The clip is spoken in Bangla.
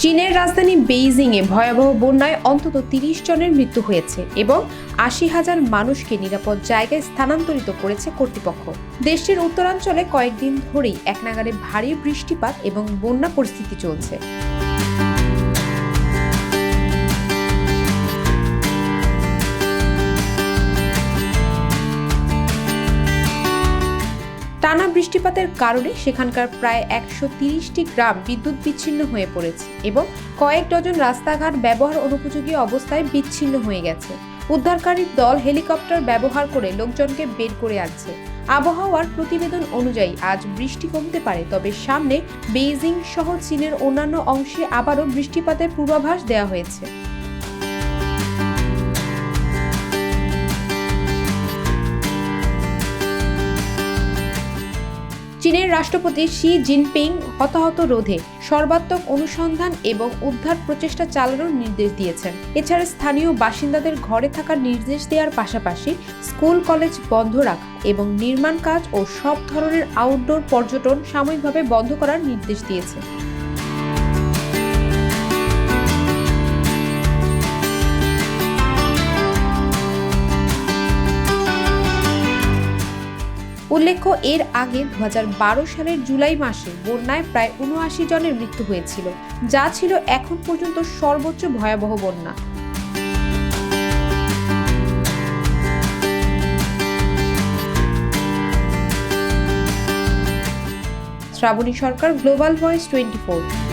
চীনের রাজধানী বেইজিংয়ে ভয়াবহ বন্যায় অন্তত ৩০ জনের মৃত্যু হয়েছে এবং ৮০,০০০ মানুষকে নিরাপদ জায়গায় স্থানান্তরিত করেছে কর্তৃপক্ষ। দেশটির উত্তরাঞ্চলে কয়েকদিন ধরেই একনাগাড়ে ভারী বৃষ্টিপাত এবং বন্যা পরিস্থিতি চলছে। টানা বৃষ্টিপাতের কারণে সেখানকার প্রায় ১৩০টি গ্রাম বিদ্যুৎ বিচ্ছিন্ন হয়ে পড়েছে এবং কয়েক ডজন রাস্তাঘাট ব্যবহার অনুপযোগী অবস্থায় বিচ্ছিন্ন হয়ে গেছে। উদ্ধারকারী দল হেলিকপ্টার ব্যবহার করে লোকজনকে বের করে আনছে। আবহাওয়ার প্রতিবেদন অনুযায়ী আজ বৃষ্টি কমতে পারে, তবে সামনে বেইজিং সহ চীনের অন্যান্য অংশে আবারও বৃষ্টিপাতের পূর্বাভাস দেওয়া হয়েছে। চীনের রাষ্ট্রপতি শি জিনপিং হতাহত রোধে সর্বাত্মক অনুসন্ধান এবং উদ্ধার প্রচেষ্টা চালানোর নির্দেশ দিয়েছেন। এছাড়া স্থানীয় বাসিন্দাদের ঘরে থাকার নির্দেশ দেওয়ার পাশাপাশি স্কুল কলেজ বন্ধ রাখা এবং নির্মাণ কাজ ও সব ধরনের আউটডোর পর্যটন সাময়িকভাবে বন্ধ করার নির্দেশ দিয়েছে। উল্লেখ্য, এর আগে ২০১২ সালের জুলাই মাসে বন্যায় প্রায় ৭৯ জনের মৃত্যু হয়েছিল, যা ছিল এখন পর্যন্ত সর্বোচ্চ ভয়াবহ বন্যা। শ্রাবণী সরকার, গ্লোবাল ভয়েস 24।